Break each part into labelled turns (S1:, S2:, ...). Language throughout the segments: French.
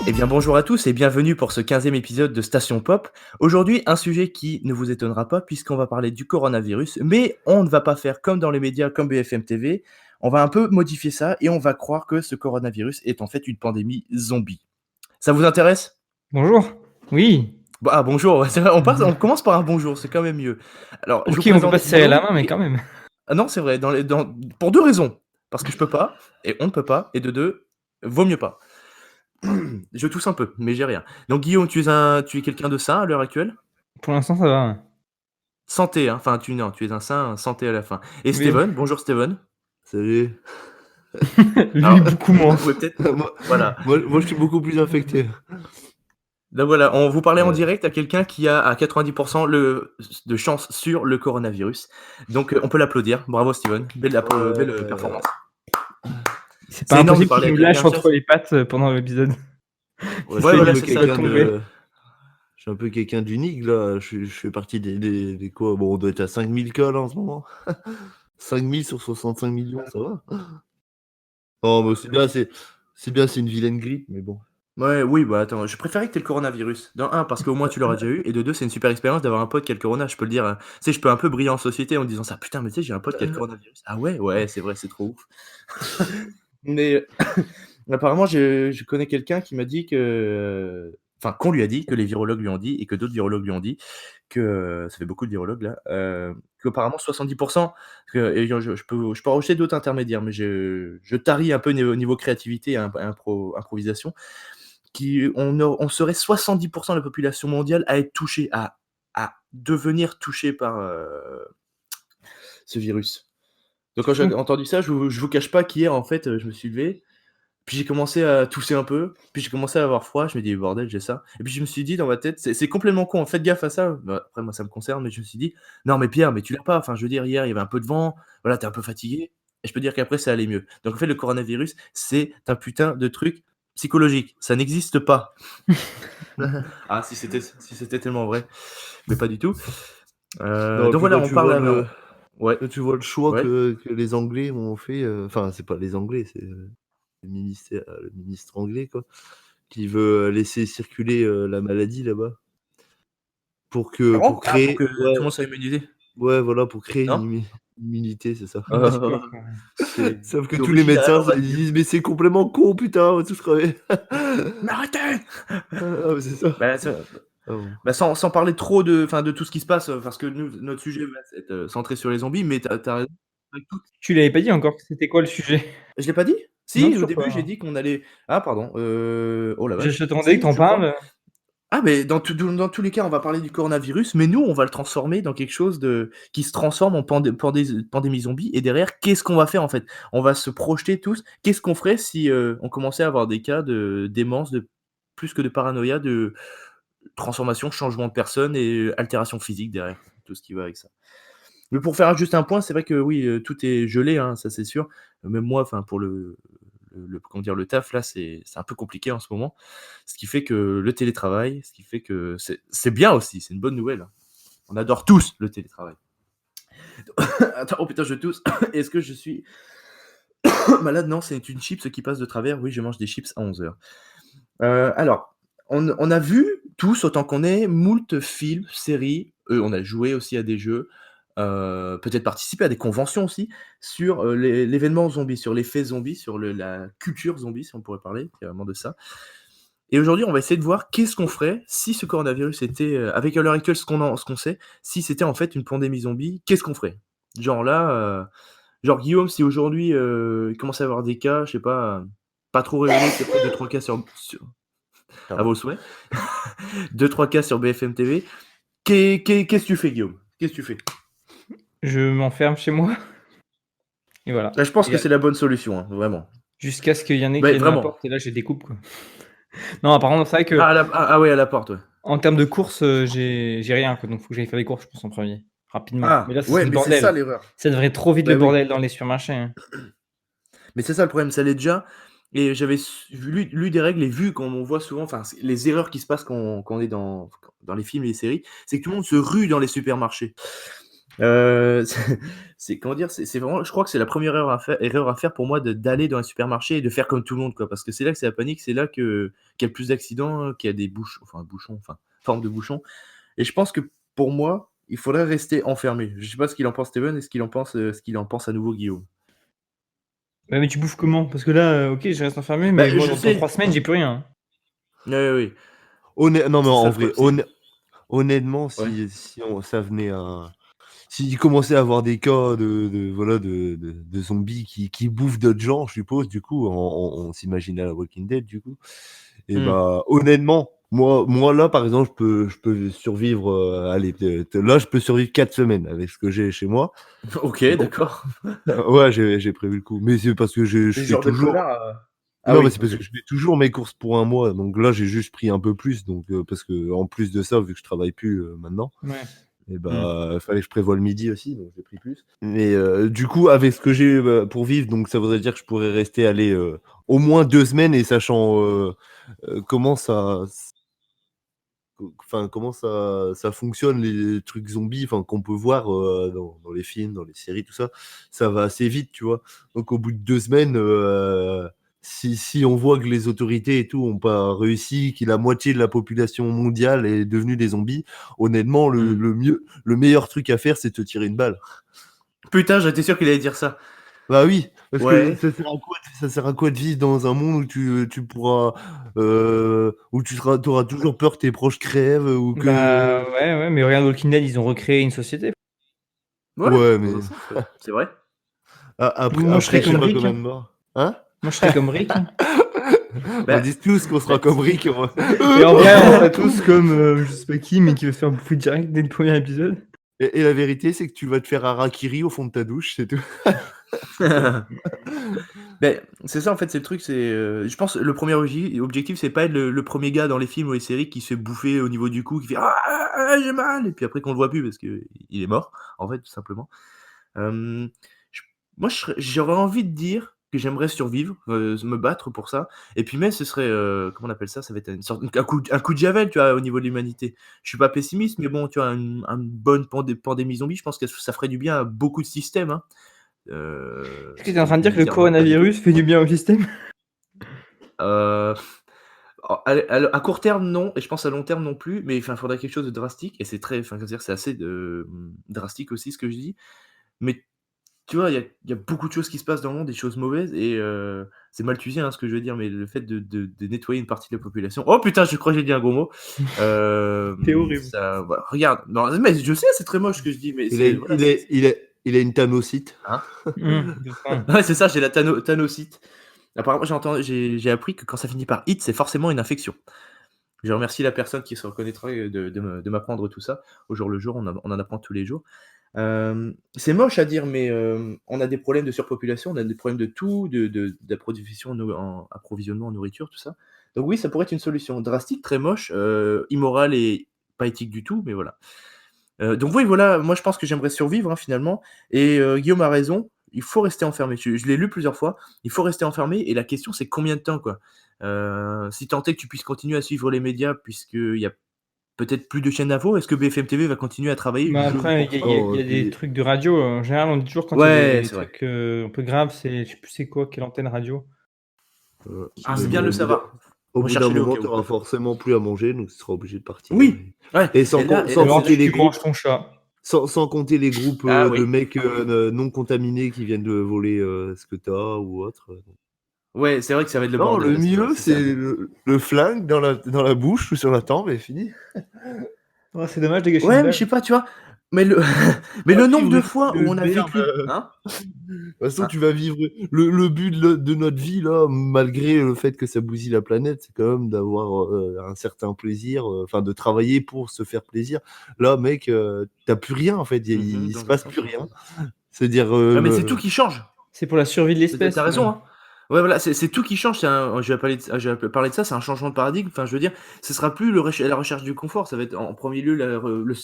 S1: Eh bien bonjour à tous et bienvenue pour ce 15e épisode de Station Pop. Aujourd'hui, un sujet qui ne vous étonnera pas puisqu'on va parler du coronavirus, mais on ne va pas faire comme dans les médias, comme BFM TV. On va un peu modifier ça et on va croire que ce coronavirus est en fait une pandémie zombie. Ça vous intéresse?
S2: Bonjour. Oui.
S1: Bah, bonjour, ouais, c'est vrai, on commence par un bonjour, c'est quand même mieux. Alors, je vous
S2: OK, on peut pas
S1: présente
S2: se serrer la
S1: Guillaume
S2: main, mais
S1: et
S2: quand même.
S1: ah non, c'est vrai, pour 2 raisons. Parce que je peux pas et on ne peut pas et de 2, vaut mieux pas. Je tousse un peu, mais j'ai rien. Donc Guillaume, tu es quelqu'un de sain à l'heure actuelle?
S2: Pour l'instant, ça va.
S1: Santé, hein, enfin tu non, tu es un sain, santé à la fin. Et
S2: Oui.
S1: Steven, bonjour Steven.
S3: Salut.
S2: Lui,
S1: Alors,
S2: beaucoup
S1: vous
S2: moins.
S1: pouvez peut-être
S3: Moi,
S1: voilà.
S3: moi, je suis beaucoup plus infecté.
S1: Donc voilà, on vous parlait en
S3: Ouais.
S1: direct à quelqu'un qui a à 90 de chance sur le coronavirus. Donc on peut l'applaudir. Bravo Steven, belle performance.
S2: C'est pas
S1: C'est énorme de
S2: impossible qu'il
S1: parler à
S2: nous lâche
S1: quelqu'un, ça
S2: entre les pattes, pendant l'épisode.
S3: Ouais,
S1: ouais,
S3: je suis un
S1: voilà,
S3: peu
S1: c'est ça.
S2: Doit
S3: quelqu'un
S2: tomber.
S3: je suis un peu quelqu'un d'unique, là. Je fais partie des quoi? Bon, on doit être à 5000 cas, là, en ce moment. 5000 sur 65 millions, ça va? Oh, mais c'est bien, c'est une vilaine grippe, mais bon.
S1: Ouais, oui, bah attends, je préférais que t'aies le coronavirus. Dans un, parce qu'au moins tu l'auras déjà eu, et de deux, c'est une super expérience d'avoir un pote qui a le corona, je peux le dire. Tu sais, je peux un peu briller en société en disant ça, putain, mais tu sais, j'ai un pote qui a le coronavirus. Ah ouais, ouais, c'est vrai, c'est trop ouf. Mais apparemment, je connais quelqu'un qui m'a dit que, enfin, qu'on lui a dit, que les virologues lui ont dit, et que d'autres virologues lui ont dit, que, ça fait beaucoup de virologues là, qu'apparemment 70%, et je peux rajouter d'autres intermédiaires, mais je tarie un peu niveau créativité et improvisation, on serait 70% de la population mondiale à être touchée, à devenir touchée par ce virus. Donc quand
S2: C'est
S1: j'ai
S2: fou.
S1: entendu ça, je vous cache pas qu'hier, en fait, je me suis levé, puis j'ai commencé à tousser un peu, puis j'ai commencé à avoir froid, je me dis: «Bordel, j'ai ça», et puis je me suis dit dans ma tête, c'est complètement con, hein, faites gaffe à ça. Bah, après moi ça me concerne, mais je me suis dit: «Non mais Pierre, mais tu l'as pas, enfin je veux dire hier il y avait un peu de vent, voilà, tu es un peu fatigué», et je peux dire qu'après ça allait mieux. Donc en fait le coronavirus, c'est un putain de truc psychologique, ça n'existe pas. Ah si c'était tellement vrai, mais pas du tout.
S3: Non, et
S1: Donc
S3: puis
S1: voilà, on parle ouais,
S3: quand tu vois le choix
S1: ouais.
S3: que les Anglais ont fait, enfin, c'est pas les Anglais, c'est, le ministre anglais, quoi, qui veut, laisser circuler, la maladie là-bas
S1: Ah bon?
S3: pour
S1: Ah, pour
S3: créer,
S1: que tout le monde soit immunisé?
S3: ouais, voilà, pour créer une
S1: Non?
S3: immunité, c'est ça.
S2: Une anticorps, quoi.
S1: C'est
S3: Sauf que
S1: c'est
S3: tous les
S1: original,
S3: médecins,
S1: on va
S3: ils
S1: dire.
S3: disent: «Mais c'est complètement con, putain, on va tous crever».
S1: Mais arrêtez!
S3: Ah, mais c'est ça.
S1: Bah, ça
S3: Ah bon.
S1: bah, sans parler trop de tout ce qui se passe, parce que notre sujet va être, centré sur les zombies, mais tu as raison avec tout.
S2: Tu l'avais pas dit encore, c'était quoi le sujet?
S1: Je l'ai pas dit?
S2: Non,
S1: Si, au
S2: toujours
S1: début, j'ai
S2: pas.
S1: dit qu'on allait ah pardon, oh la
S2: Je
S1: vache.
S2: t'attendais que
S1: Si,
S2: t'en
S1: je crois.
S2: parles.
S1: Ah mais dans tous les cas, on va parler du coronavirus, mais nous, on va le transformer dans quelque chose qui se transforme en pandémie zombie, et derrière, qu'est-ce qu'on va faire, en fait? On va se projeter tous. Qu'est-ce qu'on ferait si, on commençait à avoir des cas de démence, de plus que de paranoïa, de transformation, changement de personne et altération physique derrière, tout ce qui va avec ça. Mais pour faire juste un point, c'est vrai que oui, tout est gelé, hein, ça c'est sûr. Même moi, enfin pour comment dire? Le taf là, c'est un peu compliqué en ce moment. Ce qui fait que le télétravail, ce qui fait que c'est bien aussi, c'est une bonne nouvelle, hein. On adore tous le télétravail. Attends, oh putain, je tousse. Est-ce que je suis malade? Non, c'est une chips qui passe de travers. Oui, je mange des chips à 11h. Alors, on a vu tous, autant qu'on est, moult films, séries, on a joué aussi à des jeux, peut-être participé à des conventions aussi, sur, l'événement zombie, sur l'effet zombie, sur la culture zombie, si on pourrait parler carrément de ça. Et aujourd'hui, on va essayer de voir qu'est-ce qu'on ferait si ce coronavirus était, avec à l'heure actuelle ce qu'on sait, si c'était en fait une pandémie zombie, qu'est-ce qu'on ferait? Genre là, genre Guillaume, si aujourd'hui, il commençait à avoir des cas, je sais pas, pas trop révélés, peut-être 2-3 cas à
S3: Pardon.
S1: vos souhaits. 2-3 cas sur BFM TV. Qu'est-ce que tu fais, Guillaume? Qu'est-ce que tu fais?
S2: Je m'enferme chez moi et
S1: Là,
S2: voilà.
S1: je pense
S2: Et
S1: que c'est la bonne solution, hein, vraiment.
S2: jusqu'à ce qu'il y en ait qui
S1: Ouais,
S2: viennent à la
S1: vraiment.
S2: porte et là, je les découpe, quoi. Non, par contre, c'est vrai que
S1: Ouais, à la porte, ouais.
S2: en termes de courses, j'ai rien, quoi, donc faut que j'aille faire des courses, je pense, en premier, rapidement. Mais
S1: Ah,
S2: là, ça
S1: ouais,
S2: serait le
S1: mais c'est ça
S2: bordel.
S1: l'erreur.
S2: Ça devrait trop vite
S1: Bah
S2: le
S1: oui,
S2: bordel dans les supermarchés, hein.
S1: mais c'est ça le problème, ça l'est déjà, et j'avais lu des règles et vu comme on voit souvent, enfin, les erreurs qui se passent quand on est dans les films et les séries, c'est que tout le monde se rue dans les supermarchés. C'est comment dire? C'est vraiment je crois que c'est la première erreur à faire pour moi d'aller dans un supermarché et de faire comme tout le monde, quoi. Parce que c'est là que c'est la panique, c'est là qu'il y a le plus d'accidents, qu'il y a des bouchons, enfin, forme de bouchons et je pense que pour moi, il faudrait rester enfermé. Je sais pas ce qu'il en pense Steven et ce qu'il en pense à nouveau Guillaume.
S2: Ouais, mais tu bouffes comment? Parce que là, OK, je reste enfermé,
S1: Bah,
S2: mais moi
S1: je
S2: dans
S1: sais.
S2: 3 semaines, j'ai plus rien, hein.
S1: Ouais, oui,
S3: Non, mais
S1: c'est ça
S3: en
S1: le
S3: vrai,
S1: problème, c'est
S3: honnêtement,
S1: ouais.
S3: si ça venait à s'il commençait à avoir des cas voilà, de zombies qui bouffent d'autres gens, je suppose, du coup, on s'imagine à la Walking Dead, du coup. Et
S1: Mmh.
S3: bah, honnêtement, moi là, par exemple, je peux survivre, allez, là, je peux survivre 4 semaines avec ce que j'ai chez moi.
S1: OK,
S3: Bon,
S1: d'accord.
S3: ouais, j'ai prévu le coup, mais c'est parce que je
S1: C'est le
S3: fais
S1: genre de
S3: toujours
S1: connard, ah
S3: non, mais
S1: oui,
S3: c'est parce
S1: OK.
S3: que je fais toujours mes courses pour un mois, donc là, j'ai juste pris un peu plus, donc parce qu'en plus de ça, vu que je travaille plus, maintenant
S2: Ouais.
S3: et
S1: Mmh.
S3: bah, fallait que je prévoie le midi aussi, donc j'ai pris plus. Mais du coup, avec ce que j'ai, pour vivre, donc ça voudrait dire que je pourrais rester, allez, au moins 2 semaines et sachant, comment comment ça fonctionne les trucs zombies, enfin qu'on peut voir, dans les films, dans les séries, tout ça, ça va assez vite, tu vois? Donc au bout de 2 semaines, si on voit que les autorités et tout ont pas réussi, que la moitié de la population mondiale est devenue des zombies, honnêtement
S1: Mmh.
S3: le meilleur truc à faire, c'est de te tirer une balle.
S1: Putain, j'étais sûr qu'il allait dire ça.
S3: Bah oui, parce que
S1: Ouais.
S3: ça sert à quoi de vivre dans un monde où tu pourras, où tu auras toujours peur que tes proches crèvent, ou que
S2: Bah, ouais, mais regarde Walking Dead, ils ont recréé une société.
S1: Ouais,
S3: ouais,
S1: dans
S3: mais
S1: un sens, ouais. C'est vrai.
S3: après
S2: Moi, je serais
S3: après je sais
S2: comme
S3: pas
S2: Rick,
S3: combien
S2: hein.
S3: de morts. Hein?
S2: Moi, je serais comme Rick.
S3: On
S1: Bah
S3: dit tous qu'on sera
S1: bah,
S3: comme Rick, on va
S2: Et en vrai, on serait tous comme, je sais pas qui, mais qui veut se faire bouffer direct dès le premier épisode.
S3: et la vérité, c'est que tu vas te faire harakiri au fond de ta douche, c'est tout.
S1: beh, c'est ça en fait, c'est le truc, je pense le premier objectif, c'est pas être le 1er gars dans les films ou les séries qui se fait bouffer au niveau du cou, qui fait: «Ah, ah, ah, j'ai mal» et puis après qu'on le voit plus parce qu'il est mort, en fait, tout simplement. Hem, j moi, j'aurais envie de dire que j'aimerais survivre, me battre pour ça et puis même ce serait, comment on appelle ça? Ça va être une sorte un coup de javel, tu vois, au niveau de l'humanité. Je suis pas pessimiste, mais bon, tu vois, une bonne pandémie zombie, je pense que ça ferait du bien à beaucoup de systèmes, hein.
S2: Est-ce que tu es
S1: Tu
S2: en
S1: vas
S2: train de
S1: peut-être
S2: dire
S1: me
S2: que le
S1: dire: «Non, pas du tout».
S2: coronavirus fait du bien au système?
S1: Heu, à court terme, non et je pense à long terme non plus, mais enfin, il faudrait quelque chose de drastique et c'est très enfin, c'est assez, drastique aussi ce que je dis, mais tu vois, il y a beaucoup de choses qui se passent dans le monde, des choses mauvaises et c'est mal utilisé, hein, ce que je veux dire, mais le fait de nettoyer une partie de la population oh putain, je crois que j'ai dit un gros mot.
S2: C'est horrible.
S1: Ça voilà, regarde, non, mais je sais, c'est très moche ce que je dis, mais
S3: Il a
S1: c'est
S3: une
S1: voilà,
S3: il est il est il a une Thanosite.
S1: hein?
S2: C'est ça.
S1: Ouais, c'est ça, j'ai la Thanosite. Apparemment, j'ai appris que quand ça finit par "ite", c'est forcément une infection. Je remercie la personne qui se reconnaîtra, de m'apprendre tout ça. Au jour le jour, on en apprend tous les jours. C'est moche à dire, mais on a des problèmes de surpopulation, on a des problèmes de tout, approvisionnement en nourriture, tout ça. Donc oui, ça pourrait être une solution drastique, très moche, immorale et pas éthique du tout, mais voilà. Donc oui, voilà, moi je pense que j'aimerais survivre, hein, finalement et Guillaume a raison, il faut rester enfermé. Je l'ai lu plusieurs fois, il faut rester enfermé et la question c'est combien de temps, quoi? Si tant est que tu puisses continuer à suivre les médias puisqu'il y a peut-être plus de chaînes d'infos, est-ce que BFM TV va continuer à travailler?
S2: Mais
S1: Je ne
S2: après,
S1: pense pas.
S2: il y a des trucs de radio, en général, on dit toujours quand il y a
S1: Ouais,
S2: des
S1: c'est vrai.
S2: trucs, un peu graves, c'est je sais plus c'est quoi, quelle antenne radio
S1: Ah, c'est
S3: Mais
S1: bien de
S2: qui
S3: bon,
S1: le savoir.
S3: au bout d'un
S1: Recherchez-le au
S3: moment,
S1: cas
S3: tu
S1: où.
S3: auras forcément plus à manger, donc tu seras obligé de partir,
S1: Oui! Ouais
S3: et
S1: et
S3: sans
S1: là
S2: ou
S3: compter
S2: alors
S3: les
S2: tu
S3: groupes
S2: manges ton chat.
S3: sans compter les groupes,
S1: ah
S3: de
S1: oui.
S3: mecs, non contaminés qui viennent de voler, ce que tu as ou autre.
S1: Ouais, c'est vrai que ça va être le
S3: Non,
S1: bordel
S3: le
S1: à ce niveau-là,
S3: mieux,
S1: ça c'est
S3: c'est
S1: vrai.
S3: le flingue dans la bouche ou sur la tempe et fini.
S2: Oh, c'est dommage de gâcher une
S1: Ouais, mais je sais
S2: balle.
S1: pas, tu vois? Mais le mais
S3: Tu vas
S1: le nombre
S3: vivre
S1: de
S3: une vie
S1: fois où
S3: de
S1: on a
S3: merde,
S1: vécu hein?
S3: de toute façon,
S1: Hein?
S3: tu vas vivre le but de notre vie là, malgré le fait que ça bousille la planète, c'est quand même d'avoir, un certain plaisir, enfin de travailler pour se faire plaisir. Là, mec, tu plus rien en fait, il se
S1: Dans un
S3: passe
S1: sens,
S3: plus
S1: ouais.
S3: rien. C'est-à-dire,
S1: Ouais, mais c'est tout qui change.
S3: le
S1: Tu as
S2: C'est pour la survie de l'espèce,
S1: raison,
S2: finalement.
S1: hein. Ouais, voilà, c'est tout qui change. Je vais parler de ça, c'est un changement de paradigme. Enfin, je veux dire, ce sera plus la recherche du confort, ça va être en premier lieu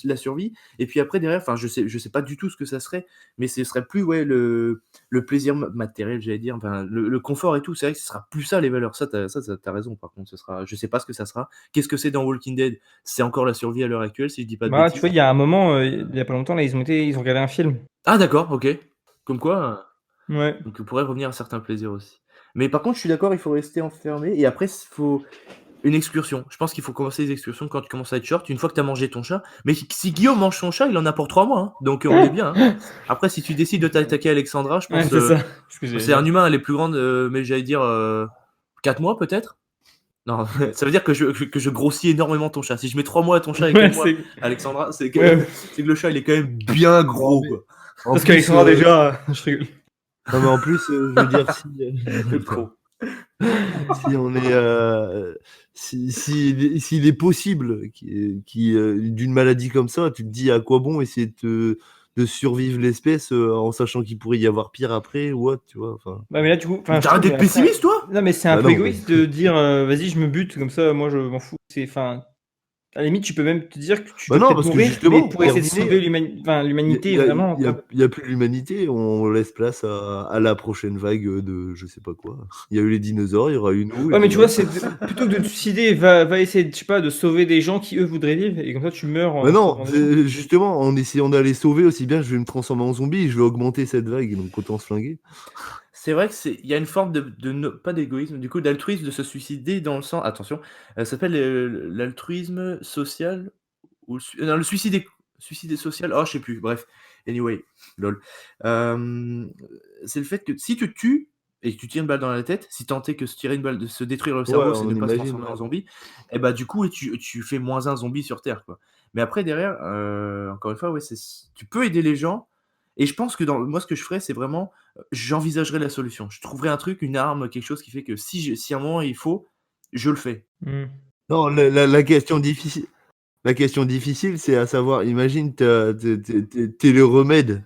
S1: la survie et puis après derrière, enfin, je sais pas du tout ce que ça serait, mais ce serait plus, ouais, le plaisir matériel, j'allais dire, enfin, le confort et tout. C'est vrai que ce sera plus ça les valeurs. Ça, tu raison par contre, je sais pas ce que ça sera. Qu'est-ce que c'est dans Walking Dead? C'est encore la survie à l'heure actuelle, si je dis pas de
S2: Bah, tu vois,
S1: bêtises?
S2: il y a un moment, il y a pas longtemps, là, ils ont regardé un film.
S1: Ah d'accord, OK. Comme quoi,
S2: Ouais.
S1: donc on pourrait revenir à certains plaisirs aussi. Mais par contre, je suis d'accord, il faut rester enfermé et après faut une excursion. Je pense qu'il faut commencer les excursions quand tu commences à être short, une fois que tu as mangé ton chat. Mais si Guillaume mange son chat, il en a pour 3 mois, hein, donc on est bien, hein. Après, si tu décides de t'attaquer à Alexandra, je
S2: Ouais,
S1: pense,
S2: c'est ça, ce que j'allais
S1: c'est un
S2: dire.
S1: humain, elle est plus grande, mais j'allais dire, 4 mois peut-être? Non, ça veut dire que je grossis énormément ton chat. Si je mets 3 mois à ton chat et
S2: Ouais,
S1: 4 mois à Alexandra, c'est que
S2: ouais.
S1: c'est que le chat, il est quand même bien
S3: Non,
S1: gros,
S3: mais
S1: quoi.
S3: en
S2: Parce
S3: plus,
S2: qu'Alexandra, déjà, je rigole.
S3: non, mais en plus, je veux dire,
S1: Le gros.
S3: si on est, s'il est possible d'une maladie comme ça, tu te dis à quoi bon essayer de survivre l'espèce en sachant qu'il pourrait y avoir pire après ou autre, tu vois. Enfin,
S2: Ouais, mais là, du coup,
S1: Mais
S2: je
S1: t'arrêtes
S2: trouve,
S1: d'être
S2: après,
S1: pessimiste, toi?
S2: non, mais c'est un
S3: bah
S2: peu
S3: non, mais
S2: égoïste de dire, vas-y, je me bute, comme ça, moi, je m'en fous. Enfin, à la limite, tu peux même te dire que tu
S3: bah
S2: veux
S3: non,
S2: peut-être
S3: parce que
S2: mourir, mais
S3: justement,
S2: pour essayer de
S3: terminé,
S2: sauver l'humanité, vraiment, quoi.
S3: il y a plus l'humanité, on laisse place à la prochaine vague de je sais pas quoi. Il y a eu les dinosaures, il y aura eu nous et
S2: Ouais, mais
S3: puis
S2: tu vois,
S3: voilà.
S2: plutôt que de te suicider, va essayer, je sais pas, de sauver des gens qui, eux, voudraient vivre, et comme ça, tu meurs
S3: Bah
S2: en
S3: non,
S2: sauvant des gens.
S3: justement, en essayant d'aller sauver aussi bien, je vais me transformer en zombie, je vais augmenter cette vague, donc autant se flinguer.
S1: C'est vrai que il y a une forme pas d'égoïsme, du coup, d'altruisme, de se suicider dans le sens, attention, ça s'appelle, l'altruisme social ou non, le suicide social, oh, je sais plus, bref, anyway, lol. Hem, c'est le fait que si tu te tues et que tu tires une balle dans la tête, si tant est que se détruire le
S3: Ouais,
S1: cerveau, c'est
S3: on
S1: ne pas se
S3: imagine,
S1: transformer
S3: ouais.
S1: en zombie, et bah, du coup, tu fais moins un zombie sur terre, quoi. Mais après derrière, encore une fois, ouais, tu peux aider les gens et je pense que moi, ce que je ferais, c'est vraiment, j'envisagerais la solution. Je trouverais un truc, une arme, quelque chose qui fait que si à un moment il faut, je le fais.
S2: Mmh.
S3: Non, la question difficile, c'est à savoir, imagine, t'es le remède,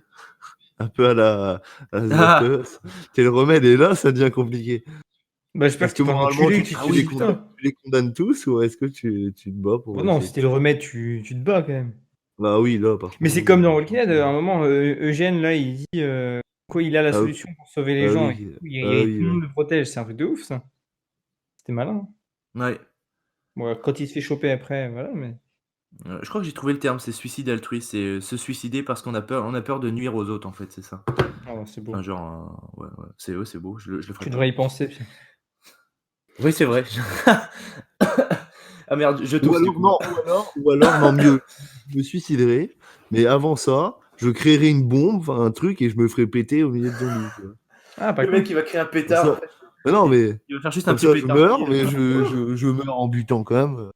S3: un peu à The Last
S1: Ah!
S3: of Us. T'es le remède et là, ça devient compliqué.
S2: Bah, j'espère
S3: Est-ce
S2: que
S3: que
S2: tu peux en
S3: moralement,
S2: enculer, que tu
S1: Ah
S2: tues des
S1: oui,
S2: putains.
S3: tu les condamnes tous ou est-ce que tu te bats
S2: Bah
S3: pour
S2: non,
S3: essayer
S2: si
S3: de
S2: t'es le
S3: tuer?
S2: remède, tu te bats, quand même.
S3: Bah oui, là, par
S2: Mais
S3: contre,
S2: c'est
S3: oui,
S2: comme dans
S3: je
S2: Walking
S3: pense
S2: Dead,
S3: que
S2: à un moment, Eugène, là, il dit, quoi, il a la
S3: ah oui,
S2: solution pour sauver les
S3: ah
S2: gens, et
S3: oui, ah
S2: tout
S3: oui,
S2: le
S3: ouais.
S2: monde le protège. C'est un truc de ouf, ça. C'était malin, hein.
S1: Ouais.
S2: Bon, quand il se fait choper après, voilà, mais
S1: Je crois que j'ai trouvé le terme, c'est suicide altruiste, c'est, se suicider parce qu'on a peur de nuire aux autres, en fait, c'est ça.
S2: ah ouais, c'est beau.
S1: Enfin, genre, ouais, ouais, c'est beau, je le ferai
S2: Tu
S1: pas.
S2: devrais y penser, Pierre.
S1: Oui, c'est vrai. Ah merde, je
S3: Ou
S1: tousse du
S3: alors
S1: coup.
S3: non, non, mieux, je me suiciderai, mais avant ça, je créerai une bombe, enfin un truc et je me ferai péter au milieu de zombies, tu vois?
S2: Ah, pas
S1: Le mec,
S2: con.
S1: il va créer un
S3: Comme
S1: pétard.
S3: ça mais non, mais
S1: Il va faire juste un
S3: comme
S1: petit
S3: ça je
S1: pétard
S3: meurs,
S1: qui,
S3: mais je meurs en butant quand même,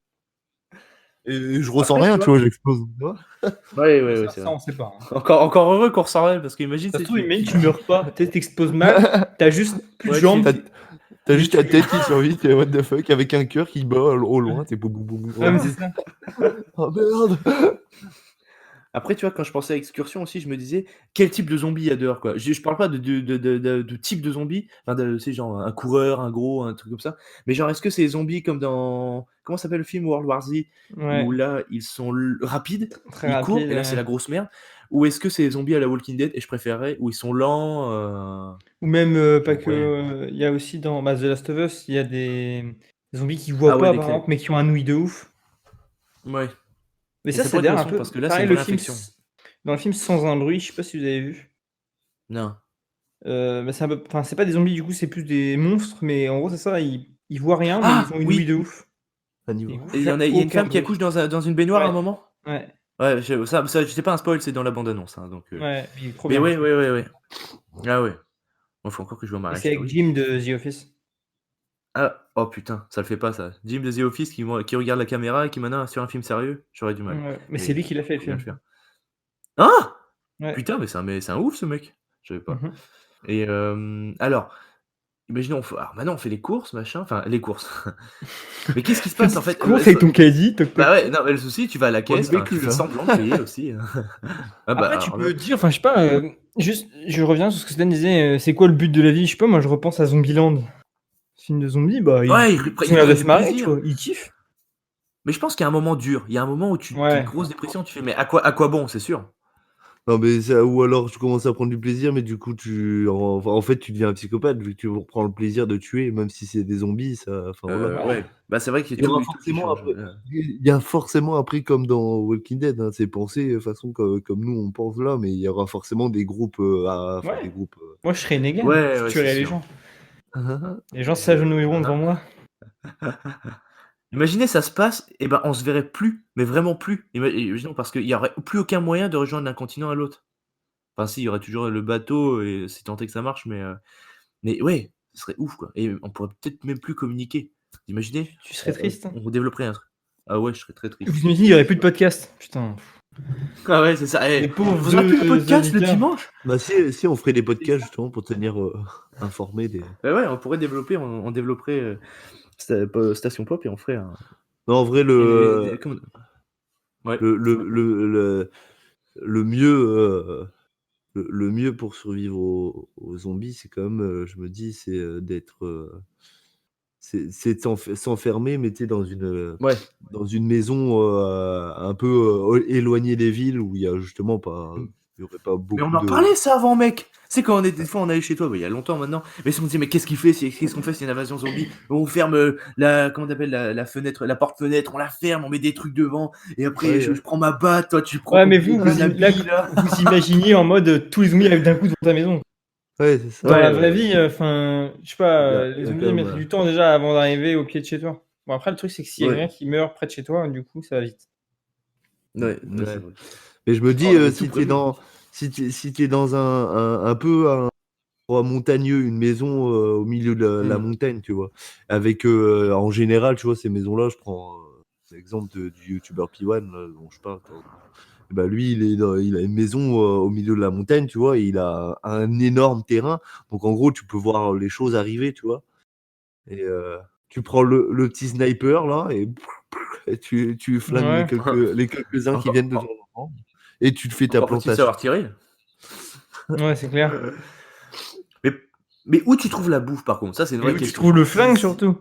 S3: et je ressens
S1: après, tu
S3: rien, tu
S1: vois?
S3: vois? J'explose, tu vois?
S1: Ouais,
S2: Bah,
S1: ouais, ouais,
S2: ça
S1: c'est
S2: ça,
S1: vrai.
S2: on sait pas, hein.
S1: Encore heureux qu'on ressent rien parce qu'imagine,
S2: Ça se
S1: c'est
S2: trouve,
S1: tu
S2: imagine, tu meurs pas. Tu sais, tu mal, t'as juste plus de
S1: ouais,
S2: jambes,
S3: Tu
S2: mais
S3: juste ta
S2: tu
S3: tête qui survit, tu es what the fuck, avec un cœur qui bat au loin, tu es boum boum boum.
S2: ouais, mais
S3: Oh!
S2: c'est ça.
S3: Oh merde!
S1: Après, tu vois, quand je pensais à excursion aussi, je me disais: «Quel type de zombie il y a dehors, quoi?» Je parle pas de type de zombie, enfin tu sais, genre un coureur, un gros, un truc comme ça. Mais genre, est-ce que c'est des zombies comme dans comment s'appelle le film World War Z?
S2: Ouais,
S1: Où là, ils sont rapides,
S2: très
S1: ils courent
S2: rapide,
S1: et là, c'est la grosse merde? Ou est-ce que c'est des zombies à la Walking Dead et je préférerais où ils sont lents,
S2: ou même, pas
S1: genre
S2: que,
S1: ouais.
S2: il y a aussi dans, The Last of Us, il y a des zombies qui
S1: Ah
S2: voient
S1: ouais,
S2: pas,
S1: des
S2: par
S1: clés.
S2: exemple, mais qui ont un ouïe de ouf.
S1: Ouais.
S2: Mais
S1: Et
S2: ça,
S1: ça
S2: c'est
S1: pourrait être
S2: d'ailleurs un
S1: intéressant
S2: peu
S1: parce que là, c'est
S2: pareil,
S1: une vraie infection.
S2: dans le film Sans un bruit, je sais pas si vous avez vu?
S1: Non.
S2: Bah, c'est un peu enfin, c'est pas des zombies, du coup, c'est plus des monstres, mais en gros, c'est ça, ils voient rien, mais ils
S1: Ah!
S2: ont une ouïe
S1: Oui!
S2: de ouf. Et du coup,
S3: Carnivore.
S2: faut
S1: Et
S2: faire
S1: il y a une
S2: aucun
S1: femme qui
S2: bruit.
S1: accouche dans une baignoire à un
S2: Ouais,
S1: moment?
S2: ouais,
S1: Ouais, ça c'est pas un spoil, c'est dans la bande annonce, hein, donc
S2: ouais, il est trop
S1: mais
S2: bien,
S1: ouais,
S2: franchement.
S1: ouais, ouais, ouais. Ah ouais. Moi, faut encore que je vois
S2: Et c'est
S1: Marriage
S2: avec
S1: Story.
S2: Jim de The Office.
S1: Ah! Oh putain, ça le fait pas ça. Jim de The Office qui regarde la caméra et qui maintenant sur un film sérieux, j'aurais du mal.
S2: Ouais, mais c'est
S1: Mais
S2: lui qui l'a fait, le
S1: faut bien le
S2: film.
S1: faire. Hein?
S2: Ouais.
S1: Putain, mais c'est un ouf ce mec. Je savais pas.
S2: Mmh mh.
S1: Et alors, imaginons, alors maintenant on fait les courses, machin, enfin les courses. Mais qu'est-ce qui se passe en fait?
S2: Course avec ton caddie, toc, toc,
S1: Bah ouais,
S2: toc.
S1: non, mais le souci, tu vas à la
S3: On
S1: caisse,
S3: ne met
S1: enfin, tu
S3: plus
S1: fais
S3: là.
S1: semblant de payer aussi. Ah bah
S2: Après, tu
S1: alors là,
S2: peux dire, enfin, je sais pas, juste, je reviens sur ce que Stan disait, c'est quoi le but de la vie? Je sais pas, moi, je repense à Zombieland. Film de zombies, bah,
S1: ouais,
S2: ils ont
S1: ils
S2: l'air de
S1: prennent
S2: se
S1: du
S2: marrer, tu
S1: plaisir.
S2: vois, ils kiffent.
S1: Mais je pense qu'il y a un moment dur. Il y a un moment où tu es une
S2: Ouais.
S1: grosse dépression, tu fais: «Mais à quoi bon?» C'est sûr.
S3: Non, mais ça, ou alors tu commences à prendre du plaisir, mais du coup, en fait, tu deviens un psychopathe vu que tu reprends le plaisir de tuer, même si c'est des zombies, ça, enfin voilà.
S1: Ouais, bah, c'est vrai qu'il y a
S3: Il y aura
S1: tout qui
S3: forcément
S1: change,
S3: après, il y a forcément après, comme dans Walking Dead, hein, c'est pensé de façon comme nous on pense là, mais il y aura forcément des groupes, enfin des
S2: Ouais.
S3: groupes.
S2: Moi, je serais Negan.
S1: Ouais,
S2: Je
S1: ouais, c'est
S2: tuerais les
S1: sûr.
S2: gens. Les gens s'agenouilleront devant moi.
S1: Imaginez ça se passe et ben, on se verrait plus, mais vraiment plus. Imaginons parce qu'il y aurait plus aucun moyen de rejoindre d'un continent à l'autre. Enfin si, il y aurait toujours le bateau et si tant est que ça marche, mais ouais, ce serait ouf, quoi et on pourrait peut-être même plus communiquer. Imaginez?
S2: Tu serais triste, hein.
S1: On développerait un truc. Ah ouais, je serais très triste.
S2: Vous imaginez, il y aurait plus de podcast. Putain.
S1: Ah ouais, c'est ça.
S2: Les
S1: On
S2: pauvres
S1: faisera plus de podcast le
S2: auditeurs.
S1: dimanche?
S3: Bah si on ferait des podcasts justement pour tenir informés des.
S1: Bah ouais, on pourrait développer, on développerait, Station Pop et on ferait un
S3: Non, en vrai
S1: des comment ouais.
S3: le mieux le mieux pour survivre aux zombies, c'est quand même, je me dis, c'est d'être, c'est de s'enfermer, mais tu sais,
S1: Ouais.
S3: dans une maison un peu éloignée des villes où il y a justement pas,
S1: Mmh.
S3: il y aurait pas
S1: Mais on
S3: beaucoup
S1: en
S3: de.
S1: parlait ça avant, mec. C'est quand des fois on allait chez toi, bah, il y a longtemps maintenant. Mais si on se dit mais qu'est-ce qu'on fait s'il y a une invasion zombie? On ferme la comment t'appelles la fenêtre, la porte-fenêtre, on la ferme, on met des trucs devant et après
S3: Ouais, ouais.
S1: je prends ma batte, toi tu prends
S2: Ouais,
S1: ton
S2: mais
S1: billet
S2: là,
S1: Burnaby là.
S2: vous imaginez en mode tous les zombies arrivent d'un coup devant ta maison.
S3: Ouais, c'est ça.
S2: Dans la
S1: Ouais,
S2: vraie
S1: ouais.
S2: vie, enfin, je sais pas,
S3: Il
S2: les
S3: y a
S2: zombies
S3: quand
S2: ils
S3: même.
S2: mettraient du temps déjà avant d'arriver au pied de chez toi. Bon, après, le truc, c'est que s'il y a
S1: Ouais.
S2: quelqu'un qui meurt près de chez toi, du coup, ça va vite.
S1: Ouais, ouais, c'est
S3: Ouais.
S1: vrai.
S3: Mais je me
S1: Oh,
S3: dis,
S1: on avait tout
S3: si t'es
S1: prévu.
S3: dans, si t'es dans un peu un endroit montagneux, une maison au milieu de la
S1: Mmh.
S3: montagne, tu vois, avec en général, tu vois, ces maisons-là, je prends l'exemple du youtubeur P1 là, dont je parle. Bah lui, il a une maison au milieu de la montagne, tu vois, et il a un énorme terrain. Donc en gros, tu peux voir les choses arriver, tu vois. Et tu prends le petit sniper là et tu flingues
S2: Ouais,
S3: les quelques-uns qui
S1: Encore
S3: viennent de temps en temps et tu te fais ta
S1: encore faut-il
S3: plantation.
S1: savoir tirer.
S2: ouais, c'est clair.
S1: Mais mais où tu trouves la bouffe par contre? Ça c'est une
S2: Et
S1: vraie
S2: où tu
S1: question.
S2: trouves le
S1: Si
S2: flingue
S1: si
S2: surtout?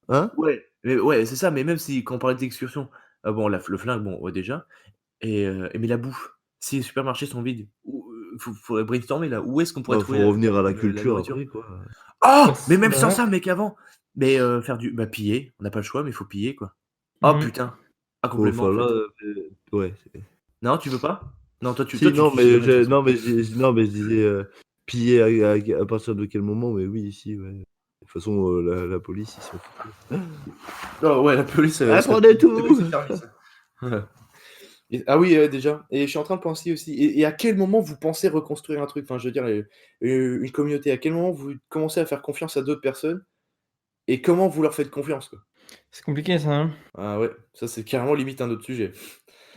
S3: Hein?
S1: ouais, c'est ça, mais même si quand on parlait d'excursion, bon le flingue, bon, ouais déjà mais la bouffe, si les supermarchés sont vides, où, faudrait brainstormer là, où est-ce qu'on pourrait
S3: Bah,
S1: trouver
S3: faut revenir à la
S1: la
S3: culture
S1: nourriture?
S3: après quoi.
S1: Ah!
S2: Bah,
S1: Mais même sans
S2: ouais.
S1: ça mec avant, mais faire du piller, on n'a pas le choix mais il faut piller quoi. Oh
S2: Mhm.
S1: putain! Ah
S3: Faut
S1: complètement en
S3: enfin là,
S1: fait.
S3: ouais.
S1: Non tu veux pas? Non
S3: Si
S1: tu
S3: non,
S1: te suiciderais
S3: mais
S1: de toute façon.
S3: je disais, piller à partir de quel moment? Mais oui, si, ouais. De toute façon, la police, ils s'en foutent.
S1: Oh ouais la police,
S3: «Ah,
S1: serait
S3: prenez
S1: débarquer
S3: tout!»
S1: de service. Ouais. Ah oui, déjà et je suis en train de penser aussi et à quel moment vous pensez reconstruire un truc? Enfin je veux dire, une communauté, à quel moment vous commencez à faire confiance à d'autres personnes et comment vous leur faites confiance quoi?
S2: C'est compliqué ça, hein.
S1: Ah ouais, ça c'est carrément limite un autre sujet.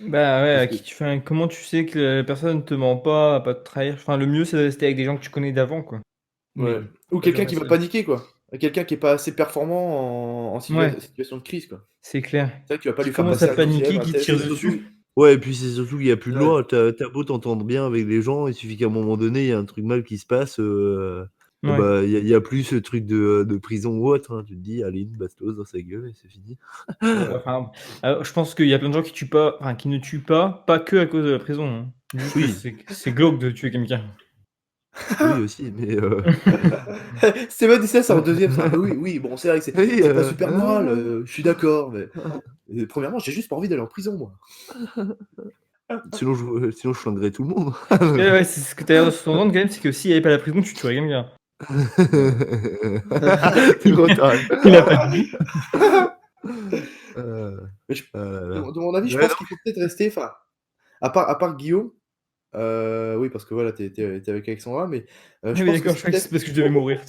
S2: Bah ouais,
S1: Parce
S2: à
S1: que
S2: qui tu fais comment tu sais que la personne te ment pas, va pas te trahir? Enfin, le mieux, c'est de rester avec des gens que tu connais d'avant, quoi. Mais
S1: ouais,
S2: bon,
S1: ou
S2: pas toujours
S1: quelqu'un qui va
S2: facile.
S1: paniquer quoi, quelqu'un qui est pas assez performant en
S2: Ouais,
S1: situation de crise quoi.
S2: c'est clair.
S1: C'est vrai que tu vas pas
S2: Qui
S1: lui faire
S2: commence à
S1: passer un
S2: paniquer,
S1: dixième, un
S2: qui
S1: test.
S2: tire
S3: C'est surtout
S2: dessus.
S3: ouais, et puis c'est surtout qu'il y a plus de
S1: Ouais,
S3: loi. Tu as beau t'entendre bien avec les gens, il suffit qu'à un moment donné, il y a un truc mal qui se passe, et
S2: Ouais.
S3: bah, il y a plus ce truc de prison ou autre, hein. Tu te dis: «Allez, une bastos dans sa gueule et c'est fini».
S1: ouais.
S2: Enfin, je pense qu'il y a plein de gens qui tuent pas, enfin, qui ne tuent pas que à cause de la prison, hein. Juste que
S3: Oui,
S2: c'est glauque de tuer quelqu'un.
S3: oui aussi, mais
S1: Stéphane dit ça, c'est en deuxième ça. Oui, oui, bon c'est vrai que
S3: oui,
S1: c'est pas super moral, je suis d'accord, mais premièrement, j'ai juste pas envie d'aller en prison moi.
S3: sinon je flinguerais tout le monde.
S2: Ouais, ouais, c'est ce que tu as l'air de sous-entendre quand même, c'est que s'il y avait pas la prison, tu tuerais quelqu'un.
S3: C'est trop tard.
S2: Il a pas de vie.
S1: Mais je
S3: Ah là là.
S1: de mon avis, je
S3: Ouais,
S1: pense
S3: non.
S1: qu'il faut peut-être rester enfin, à part Guillaume, oui parce que voilà, tu es avec Alexandra, mais
S2: Ah
S1: je
S2: oui,
S1: pense que
S2: d'accord, je
S1: c'est
S2: croyais que c'est
S1: peut-être
S2: parce que je devais mourir.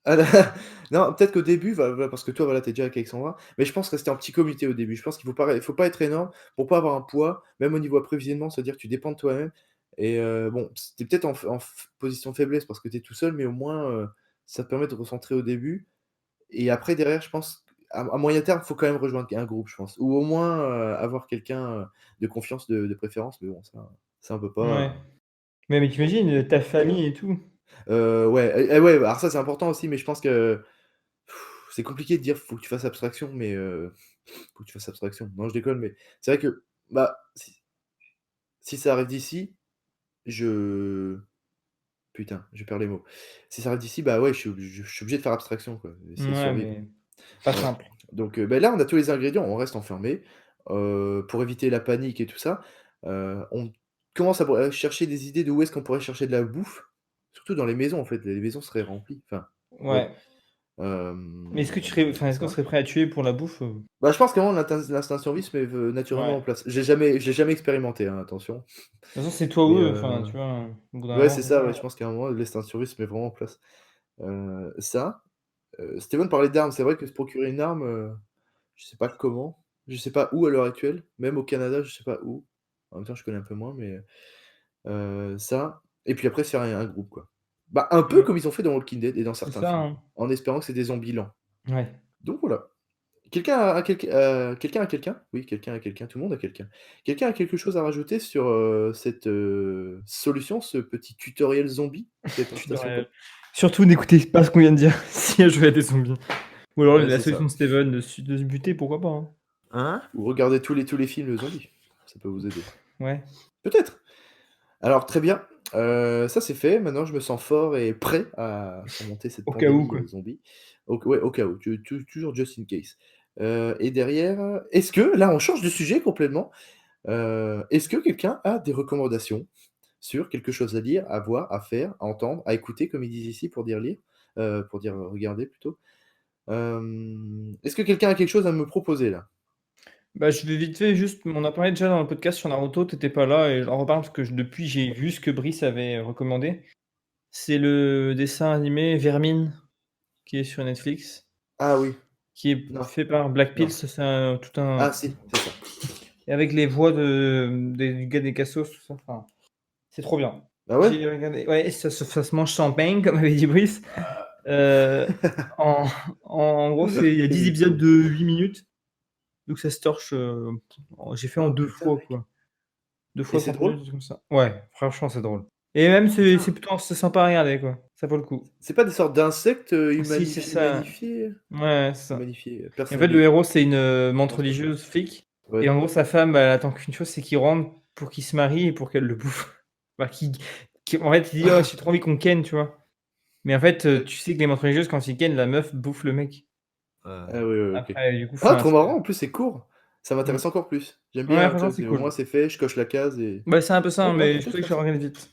S1: ah là non, peut-être qu'au début, voilà, parce que toi, voilà, tu es déjà avec Alexandra, mais je pense rester en petit comité au début. Je pense qu'il faut pas être énorme pour pas avoir un poids, même au niveau approvisionnement, c'est-à-dire que tu dépends de toi-même et bon, tu es peut-être en position de faiblesse parce que tu es tout seul, mais au moins, Ça te permet de te recentrer au début et après derrière, je pense, à moyen terme, faut quand même rejoindre un groupe, je pense. Ou au moins, avoir quelqu'un, de confiance de préférence, mais bon ça on peut
S2: Ouais.
S1: pas,
S2: Mais tu imagines, ta famille et tout.
S1: ouais, ouais, alors ça c'est important aussi, mais je pense que c'est compliqué de dire: «Faut que tu fasses abstraction», mais faut que tu fasses abstraction. Non, je déconne, mais c'est vrai que, bah, si ça arrive d'ici, je putain, je perds les mots. Si ça arrive d'ici, bah, ouais, je suis obligé de faire abstraction, quoi, essayer de
S2: Ouais,
S1: survivre.
S2: mais pas
S1: Ouais.
S2: simple.
S1: Donc, bah, là, on a tous les ingrédients, on reste enfermé, pour éviter la panique et tout ça, on commence à chercher des idées de où est-ce qu'on pourrait chercher de la bouffe, surtout dans les maisons, en fait, les maisons seraient remplies, enfin, ouais,
S2: Ouais. Mais est-ce qu'on
S1: ça.
S2: serait prêt à tuer pour la bouffe?
S1: Bah, je pense qu'à un moment l'instinct de survie se met, naturellement
S2: Ouais.
S1: en place. Je l'ai jamais expérimenté, hein, attention,
S2: De toute façon, c'est toi ou
S1: mais,
S2: eux, enfin, tu vois? Au bout d'un
S1: ouais, c'est
S2: moment,
S1: ça, ouais, je pense qu'à un moment, l'instinct de survie se met vraiment en place. Ça, Steven parlait d'armes, c'est vrai que se procurer une arme, je sais pas comment, je sais pas où à l'heure actuelle, même au Canada, je sais pas où. En même temps, je connais un peu moins, mais ça et puis après, c'est un groupe, quoi. Bah, un peu
S2: mmh,
S1: comme ils ont fait dans Walking Dead et dans
S2: c'est
S1: certains
S2: ça,
S1: films,
S2: hein.
S1: en espérant que c'est des zombies lents.
S2: Ouais.
S1: Donc voilà. Quelqu'un a quelqu'un? Oui, quelqu'un a quelqu'un, tout le monde a quelqu'un. Quelqu'un a quelque chose à rajouter sur, cette, solution, ce petit tutoriel zombie? Cette citation
S2: Ouais.
S1: quoi.
S2: Surtout n'écoutez pas ce qu'on vient de dire, si un jeu à des zombies. Ou alors
S1: Ouais,
S2: la
S1: c'est
S2: solution
S1: ça.
S2: de Steven de se buter, pourquoi pas, hein?
S3: Hein?
S1: Ou regardez tous les films zombies, ça peut vous aider.
S2: Ouais,
S1: Peut-être! Alors très bien, ça c'est fait. Maintenant je me sens fort et prêt à surmonter cette
S2: au cas où,
S1: pandémie,
S2: quoi.
S1: zombie. Ouais, au cas où, toujours just in case. Et derrière, est-ce que là on change de sujet complètement, est-ce que quelqu'un a des recommandations sur quelque chose à lire, à voir, à faire, à entendre, à écouter comme ils disent ici pour dire lire, pour dire, regarder plutôt? Est-ce que quelqu'un a quelque chose à me proposer là?
S2: Bah, je vais vite fait juste on a parlé déjà dans le podcast sur Naruto, tu étais pas là et j'en reparle parce que depuis j'ai vu ce que Brice avait recommandé. C'est le dessin animé Vermine qui est sur Netflix,
S1: Ah oui,
S2: qui est
S1: non,
S2: fait par Black Pills,
S1: non.
S2: c'est un tout un
S1: Ah si, c'est ça.
S2: et avec les voix du gars des Cassos, tout ça, enfin, c'est trop bien.
S1: Ah ouais?
S2: J'ai regardé ouais, ça se mange champagne comme avait dit Brice. Heu, en en gros, il y a 10 épisodes de 8 minutes, donc ça se torche, j'ai fait en
S1: Oh
S2: 2
S1: putain
S2: fois,
S1: mec.
S2: quoi. 2
S1: Et
S2: fois
S1: c'est
S2: 30 minutes,
S1: drôle?
S2: un truc comme ça. Ouais, franchement, c'est drôle et même c'est
S1: Putain,
S2: plutôt c'est sympa à regarder, quoi. Ça vaut le coup.
S1: c'est pas des sortes d'insectes,
S2: Si, c'est ça.
S1: humanifiés?
S2: Ouais, c'est ça
S1: Humanifiés,
S2: et en fait, le
S1: personnalisés.
S2: héros, c'est une,
S1: Non,
S2: menthe
S1: c'est pas ça.
S2: religieuse flic et
S1: Ouais.
S2: en gros, sa femme, bah, elle attend qu'une chose, c'est qu'il rentre pour qu'il se marie et pour qu'elle le bouffe. Bah, qui en fait, il dit: «Oh, j'ai trop envie qu'on ken», tu vois? Mais en fait, tu sais que les menthes religieuses, quand ils ken, la meuf bouffe le mec.
S3: Ouais.
S1: Ah oui, ouais, OK.
S2: Après, du coup,
S1: Ah
S2: enfin,
S1: trop marrant, en plus c'est court. Ça
S2: mmh.
S1: m'intéresse encore plus. J'aime
S2: Ouais,
S1: bien, tu
S2: franchement,
S1: vois,
S2: c'est
S1: au
S2: cool.
S1: moins c'est fait, je coche la case et
S2: Bah, c'est un peu ça, hein,
S1: ouais,
S2: mais c'est pour ça
S1: peut-être
S2: que
S1: faire
S2: je
S1: ça.
S2: regarde vite.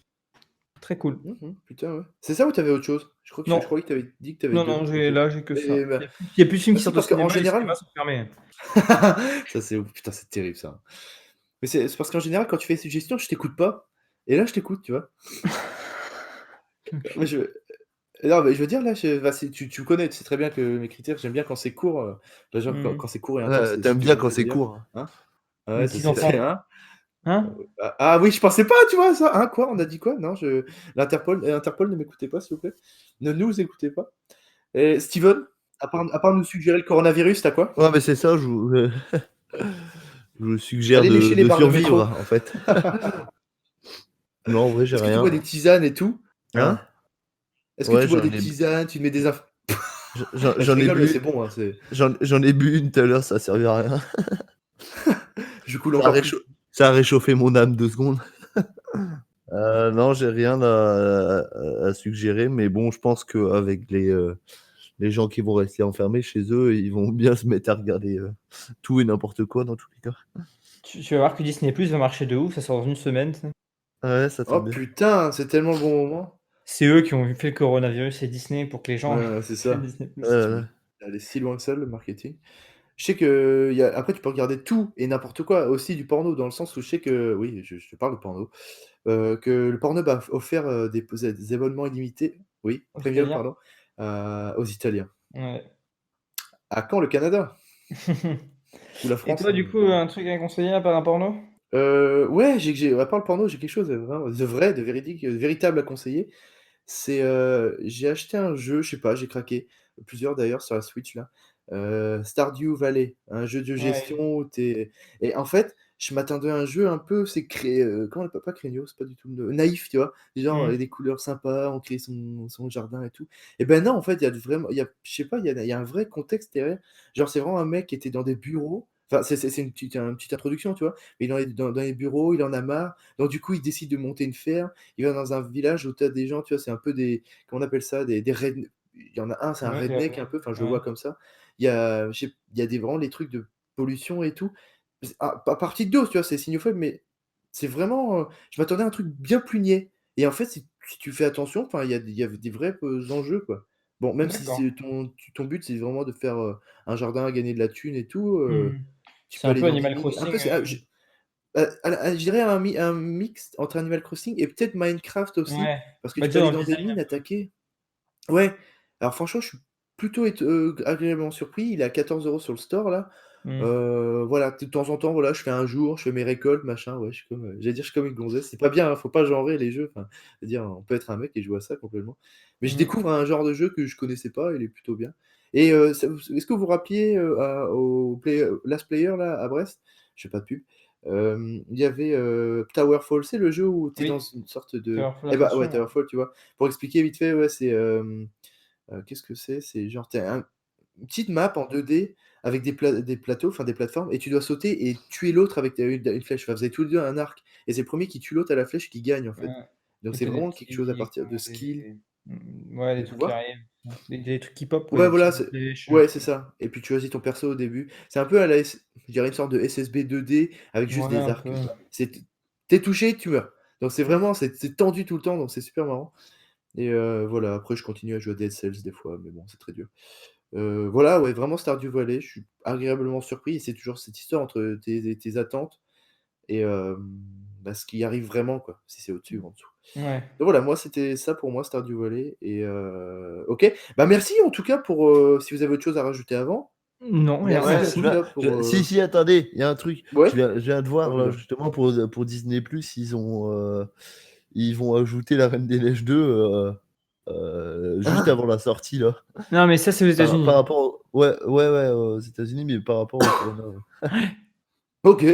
S2: Très cool.
S1: Putain, ouais. C'est ça ou tu avais autre chose? Je
S2: Non,
S1: croyais que tu avais dit que tu avais
S2: non,
S1: 2.
S2: non,
S1: OK.
S2: j'ai que ça.
S1: Et bah,
S2: Il y a plus de films qui
S1: si
S2: sortent au
S1: parce qu'en
S2: cinéma, les cinémas
S1: général
S2: sont fermés.
S1: ça c'est ouf, putain, c'est terrible ça. Mais c'est parce qu'en général quand tu fais des suggestions, je t'écoute pas et là je t'écoute, tu vois? Mais je Non, mais je veux dire là, bah, tu me connais, tu sais très bien que mes critères, j'aime bien quand c'est court, bah, genre quand
S2: Mmh.
S1: quand c'est court et intense,
S3: Ouais,
S1: c'est
S3: tu
S1: ce
S3: aimes
S1: que
S3: bien
S1: j'aime
S3: quand
S1: bien te
S3: c'est
S1: dire.
S3: court, hein.
S1: Hein? Ah
S2: Les
S1: ouais,
S2: petits
S1: c'est
S2: enfants.
S1: hein?
S2: Hein?
S1: Oui, je pensais pas, tu vois ça? Hein, quoi? On a dit quoi? Non, l'Interpol ne m'écoutez pas, s'il vous plaît. Ne nous écoutez pas. Et Steven, à part nous suggérer le coronavirus, tu as quoi?
S3: Ouais, mais c'est ça, je vous suggère
S1: Aller lécher les
S3: de
S1: barres de
S3: survivre,
S1: métro.
S3: en fait. Non, en vrai, j'ai
S1: Est-ce que tu bois des
S3: rien.
S1: tisanes et tout?
S3: Hein?
S1: Hein? Est-ce que
S3: Ouais,
S1: tu bois des tisanes, tu te mets des je
S3: j'en ai
S1: rigole, mais
S3: bu
S1: c'est bon, hein,
S3: j'en ai bu une tout à l'heure, ça servait à rien.
S1: je coule
S3: Ça a
S1: encore
S3: réchau
S1: plus.
S3: ça a réchauffé mon âme 2 secondes. Non, j'ai rien à suggérer, mais bon, je pense qu'avec les gens qui vont rester enfermés chez eux, ils vont bien se mettre à regarder, tout et n'importe quoi dans tous les cas.
S2: Tu vas voir que Disney+ va marcher de ouf, ça sort dans une semaine, tu sais.
S3: Ouais, ça
S1: Oh
S3: tombe bien.
S1: putain, c'est tellement le bon moment.
S2: C'est eux qui ont fait le coronavirus et Disney pour que les gens
S1: Ouais, c'est
S2: prennent
S1: ça.
S2: Disney+.
S3: Heu,
S1: Aller si loin que ça, le marketing. Je sais que y a après tu peux regarder tout et n'importe quoi, aussi du porno, dans le sens où je sais que oui, je parle de porno, que le Pornhub a offert, des abonnements illimités, oui,
S2: Aux
S1: premium
S2: Italiens?
S1: pardon, aux Italiens.
S2: Ouais.
S1: À quand le Canada? Ou la
S2: Et
S1: France,
S2: toi,
S1: hein,
S2: du coup, un truc à conseiller à part un porno?
S1: ouais, à part le porno, j'ai quelque chose, vraiment de vrai, de véridique, de véritable à conseiller. C'est, j'ai acheté un jeu, je sais pas, j'ai craqué. Plusieurs d'ailleurs sur la Switch là. Stardew Valley, un jeu de
S2: Ouais.
S1: gestion où tu et en fait, je m'attendais à un jeu un peu c'est comment pas craignos, c'est pas du tout le naïf, tu vois? Genre,
S2: Mmh.
S1: des couleurs sympas, on crée son jardin et tout. Et ben non, en fait, il y a je sais pas, il y a un vrai contexte derrière. Genre, c'est vraiment un mec qui était dans des bureaux. Enfin, c'est une petite introduction, tu vois? Mais il est dans les bureaux, il en a marre. Donc du coup, il décide de monter une ferme. Il va dans un village où tu as des gens, tu vois? C'est un peu des comment on appelle ça? Des il y en a un, c'est un
S2: Ouais, des
S1: redneck un
S2: rednecks,
S1: peu, enfin je le
S2: ouais.
S1: vois comme ça. Il y a des vraiment des trucs de pollution et tout. À partie de dose, tu vois? C'est signophobe, mais c'est vraiment, je m'attendais à un truc bien plus niais et en fait, si tu fais attention, enfin, il y a des vrais, enjeux, quoi. Bon, même si
S2: D'accord.
S1: c'est ton but, c'est vraiment de faire, un jardin, gagner de la thune et tout,
S2: Mmh.
S1: tu
S2: C'est
S1: peux
S2: un
S1: aller
S2: peu
S1: dans des
S2: Animal
S1: mines. Un peu,
S2: Crossing,
S1: c'est je dirais un mix entre Animal Crossing et peut-être Minecraft aussi,
S2: ouais.
S1: parce que
S2: Bah,
S1: tu peux
S2: déjà dans
S1: aller
S2: le
S1: dans des
S2: design un
S1: mines,
S2: peu.
S1: attaquer. Ouais, alors franchement, je suis plutôt agréablement surpris. Il est à 14 € sur le store là.
S2: Mmh.
S1: Voilà, de temps en temps, voilà, je fais un jour, je fais mes récoltes, machin, ouais, j'allais dire je suis comme une gonzesse. C'est pas bien, hein, faut pas genrer les jeux, enfin, c'est-à-dire on peut être un mec et jouer à ça complètement. Mais je
S2: Mmh.
S1: découvre un genre de jeu que je connaissais pas, il est plutôt bien. Et ça vous est-ce que vous vous rappeliez, Last Player là, à Brest? Je fais pas de pub. Il y avait, Towerfall, c'est le jeu où tu es dans
S2: Oui,
S1: une sorte de
S2: Towerfall
S1: eh bah, ouais,
S2: Ascension, ouais.
S1: Towerfall, tu vois? Pour expliquer vite fait, ouais, c'est, qu'est-ce que c'est? C'est genre tu une petite map en 2D avec des plateaux, enfin des plateformes et tu dois sauter et tuer l'autre avec une flèche. Enfin, vous avez tous les 2 un arc et c'est le premier qui tue l'autre à la flèche qui gagne, en fait.
S2: Ouais.
S1: Donc
S2: Et
S1: c'est
S2: tu as des
S1: vraiment quelque chose à
S2: petits
S1: partir de
S2: comment
S1: skill,
S2: ouais,
S1: de
S2: des trucs qui
S1: pouvoir.
S2: arrivent. Des trucs qui pop quoi,
S1: Ouais,
S2: des
S1: voilà,
S2: petites
S1: c'est
S2: flèches,
S1: ouais, c'est ça et puis tu choisis ton perso au début. C'est un peu à la je dirais une sorte de SSB 2D avec juste
S2: ouais,
S1: des
S2: un
S1: arcs,
S2: peu.
S1: quoi. Tu touché, tu meurs. Donc c'est vraiment c'est tendu tout le temps, donc c'est super marrant et voilà, après je continue à jouer à Dead Cells des fois, mais bon, c'est très dur. Voilà, ouais, vraiment Stardew Valley, je suis agréablement surpris et c'est toujours cette histoire entre tes attentes et bah, ce qui arrive vraiment, quoi, si c'est au-dessus ou en dessous.
S2: Ouais.
S1: Donc voilà, moi, c'était ça pour moi, Stardew Valley et OK. Bah, merci en tout cas pour, si vous avez autre chose à rajouter avant.
S2: Non, rien,
S1: Merci
S3: Ouais,
S1: en
S3: je
S1: tout
S2: merci.
S3: viens,
S1: cas pour,
S3: si, attendez, il y a un truc.
S1: ouais?
S3: Je viens de
S1: Oh
S3: voir là
S1: là là.
S3: justement pour Disney+, ils vont ajouter La Reine des Neiges 2 juste
S1: Ah!
S3: avant la sortie là.
S2: Non, mais ça, c'est aux
S3: Par
S2: États-Unis.
S3: rapport ouais, aux États-Unis, mais par rapport au corona. Ouais.
S1: OK.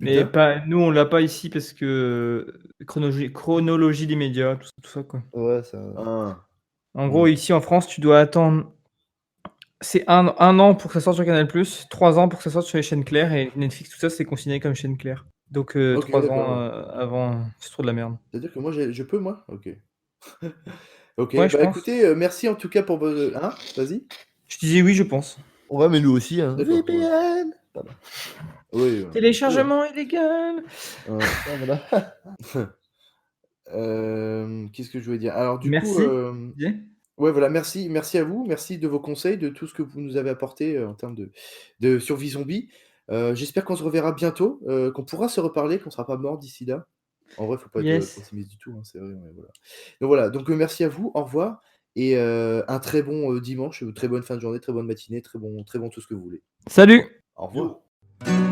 S2: Mais
S1: Putain.
S2: pas nous, on l'a pas ici parce que, chronologie des médias, tout ça, quoi.
S3: Ouais, ça.
S1: Ah.
S2: En gros,
S1: Mmh.
S2: ici en France, tu dois attendre c'est un an pour que ça sorte sur Canal+, 3 ans pour que ça sorte sur les chaînes claires et Netflix, tout ça, c'est considéré comme chaîne claire. Donc
S1: OK,
S2: 3 ans,
S1: d'accord.
S2: avant, c'est trop de la merde.
S1: C'est-à-dire que moi, je peux, moi? OK. OK,
S2: Ouais, je
S1: bah,
S2: pense.
S1: écoutez, merci en tout cas pour vos, hein? Vas-y?
S2: Je disais oui, je pense.
S3: Ouais, mais nous aussi, hein.
S1: D'accord, ouais.
S3: VPN! Pardon.
S1: Oui, ouh là.
S2: Téléchargement illégal!
S1: Ouais.
S3: Ah voilà.
S1: Qu'est-ce que je voulais dire? Alors du coup,
S2: Merci, tu disais?
S1: ouais, voilà, merci à vous, merci de vos conseils, de tout ce que vous nous avez apporté, en termes de survie zombie. J'espère qu'on se reverra bientôt, qu'on pourra se reparler, qu'on sera pas morts d'ici là. En vrai, faut pas être,
S2: Yes.
S1: pessimiste du tout, hein, c'est vrai, ouais, voilà. Donc voilà, donc merci à vous, au revoir et un très bon, dimanche, très bonne fin de journée, très bonne matinée, très bon tout ce que vous voulez.
S2: Salut!
S1: Au
S3: Yo.
S1: revoir.